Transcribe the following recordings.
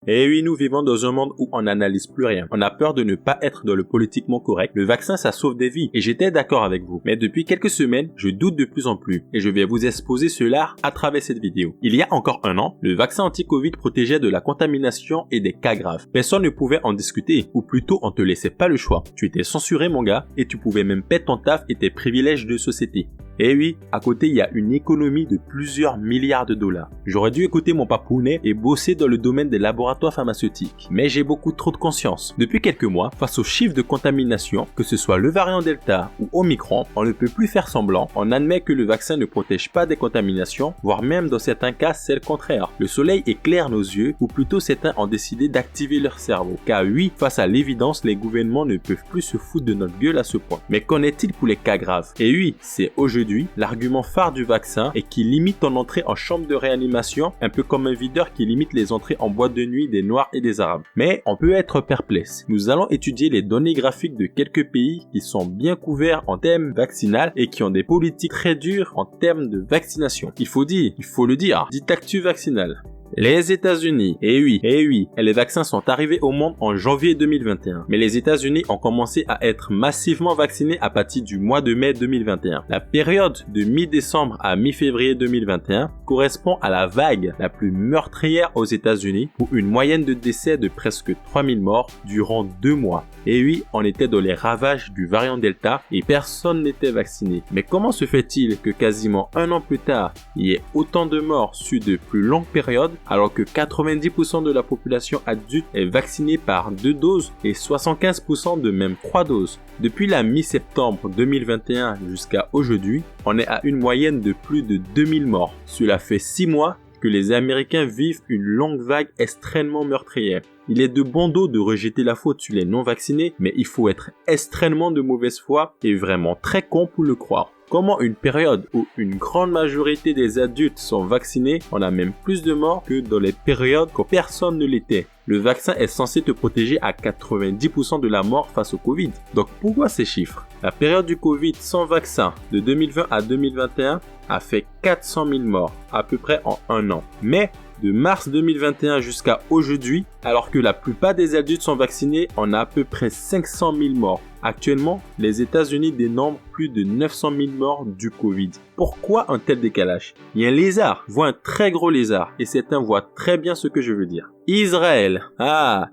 Et oui, nous vivons dans un monde où on n'analyse plus rien. On a peur de ne pas être dans le politiquement correct. Le vaccin, ça sauve des vies. Et j'étais d'accord avec vous. Mais depuis quelques semaines, je doute de plus en plus. Et je vais vous exposer cela à travers cette vidéo. Il y a encore un an, le vaccin anti-Covid protégeait de la contamination et des cas graves. Personne ne pouvait en discuter. Ou plutôt, on te laissait pas le choix. Tu étais censuré, mon gars, et tu pouvais même perdre ton taf et tes privilèges de société. Et oui, à côté, il y a une économie de plusieurs milliards de dollars. J'aurais dû écouter mon papounet et bosser dans le domaine des laboratoires pharmaceutiques. Mais j'ai beaucoup trop de conscience. Depuis quelques mois, face aux chiffres de contamination, que ce soit le variant Delta ou Omicron, on ne peut plus faire semblant. On admet que le vaccin ne protège pas des contaminations, voire même dans certains cas, c'est le contraire. Le soleil éclaire nos yeux, ou plutôt certains ont décidé d'activer leur cerveau. Car oui, face à l'évidence, les gouvernements ne peuvent plus se foutre de notre gueule à ce point. Mais qu'en est-il pour les cas graves? Et oui, c'est aujourd'hui l'argument phare du vaccin est qu'il limite ton entrée en chambre de réanimation, un peu comme un videur qui limite les entrées en boîte de nuit des Noirs et des Arabes. Mais on peut être perplexe. Nous allons étudier les données graphiques de quelques pays qui sont bien couverts en termes vaccinal et qui ont des politiques très dures en termes de vaccination. Il faut le dire, dictature vaccinale. Les États-Unis, et oui, les vaccins sont arrivés au monde en janvier 2021. Mais les États-Unis ont commencé à être massivement vaccinés à partir du mois de mai 2021. La période de mi-décembre à mi-février 2021 correspond à la vague la plus meurtrière aux États-Unis pour une moyenne de décès de presque 3000 morts durant 2 mois. Et oui, on était dans les ravages du variant Delta et personne n'était vacciné. Mais comment se fait-il que quasiment 1 an plus tard, il y ait autant de morts sur de plus longues périodes alors que 90% de la population adulte est vaccinée par 2 doses et 75% de même 3 doses. Depuis la mi-septembre 2021 jusqu'à aujourd'hui, on est à une moyenne de plus de 2000 morts. Cela fait 6 mois que les Américains vivent une longue vague extrêmement meurtrière. Il est de bon dos de rejeter la faute sur les non-vaccinés, mais il faut être extrêmement de mauvaise foi et vraiment très con pour le croire. Comment une période où une grande majorité des adultes sont vaccinés, on a même plus de morts que dans les périodes où personne ne l'était. Le vaccin est censé te protéger à 90% de la mort face au Covid. Donc pourquoi ces chiffres? La période du Covid sans vaccin de 2020 à 2021 a fait 400 000 morts, à peu près en 1 an. Mais de mars 2021 jusqu'à aujourd'hui, alors que la plupart des adultes sont vaccinés, on a à peu près 500 000 morts. Actuellement, les États-Unis dénombrent plus de 900 000 morts du Covid. Pourquoi un tel décalage? Il y a un lézard, voit un très gros lézard, et certains voient très bien ce que je veux dire. Israël,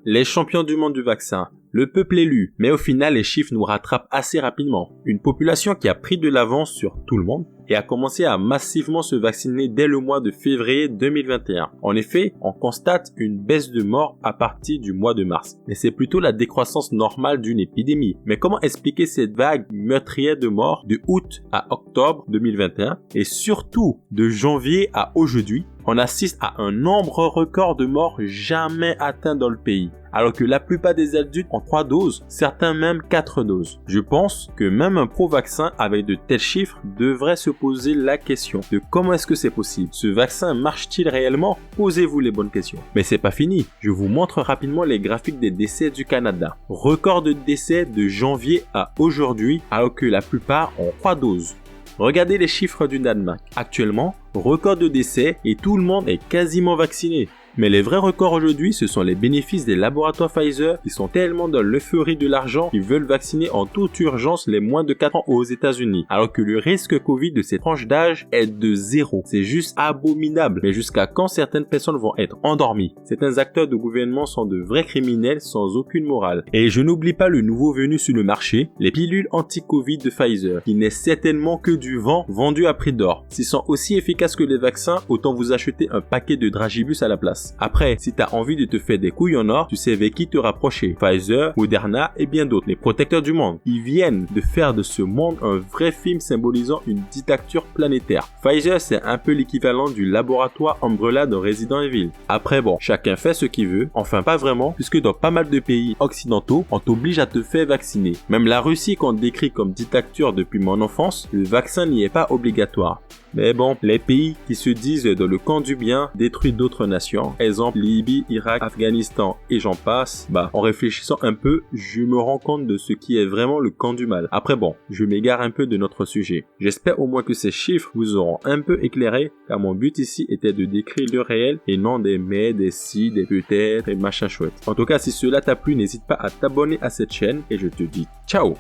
les champions du monde du vaccin. Le peuple élu, mais au final les chiffres nous rattrapent assez rapidement. Une population qui a pris de l'avance sur tout le monde et a commencé à massivement se vacciner dès le mois de février 2021. En effet, on constate une baisse de morts à partir du mois de mars. Mais c'est plutôt la décroissance normale d'une épidémie. Mais comment expliquer cette vague meurtrière de morts de août à octobre 2021 et surtout de janvier à aujourd'hui? On assiste à un nombre record de morts jamais atteint dans le pays, alors que la plupart des adultes ont 3 doses, certains même 4 doses. Je pense que même un pro-vaccin avec de tels chiffres devrait se poser la question de comment est-ce que c'est possible. Ce vaccin marche-t-il réellement? Posez-vous les bonnes questions. Mais c'est pas fini. Je vous montre rapidement les graphiques des décès du Canada. Record de décès de janvier à aujourd'hui, alors que la plupart ont 3 doses. Regardez les chiffres du Danemark. Actuellement, record de décès et tout le monde est quasiment vacciné. Mais les vrais records aujourd'hui, ce sont les bénéfices des laboratoires Pfizer qui sont tellement dans l'euphorie de l'argent qu'ils veulent vacciner en toute urgence les moins de 4 ans aux États-Unis, alors que le risque Covid de cette tranche d'âge est de 0. C'est juste abominable. Mais jusqu'à quand certaines personnes vont être endormies? Certains acteurs de gouvernement sont de vrais criminels sans aucune morale. Et je n'oublie pas le nouveau venu sur le marché, les pilules anti-Covid de Pfizer, qui n'est certainement que du vent vendu à prix d'or. S'ils sont aussi efficaces que les vaccins, autant vous acheter un paquet de dragibus à la place. Après, si t'as envie de te faire des couilles en or, tu sais avec qui te rapprocher. Pfizer, Moderna et bien d'autres. Les protecteurs du monde. Ils viennent de faire de ce monde un vrai film symbolisant une dictature planétaire. Pfizer, c'est un peu l'équivalent du laboratoire Umbrella de Resident Evil. Après bon, chacun fait ce qu'il veut. Enfin pas vraiment, puisque dans pas mal de pays occidentaux, on t'oblige à te faire vacciner. Même la Russie qu'on décrit comme dictature depuis mon enfance, le vaccin n'y est pas obligatoire. Mais bon, les pays qui se disent dans le camp du bien détruisent d'autres nations Afghanistan, exemple Libye, Irak, Afghanistan et j'en passe, en réfléchissant un peu, je me rends compte de ce qui est vraiment le camp du mal. Après bon, je m'égare un peu de notre sujet. J'espère au moins que ces chiffres vous auront un peu éclairé, car mon but ici était de décrire le réel et non des mais, des si, des peut-être et machin chouette. En tout cas, si cela t'a plu, n'hésite pas à t'abonner à cette chaîne et je te dis ciao!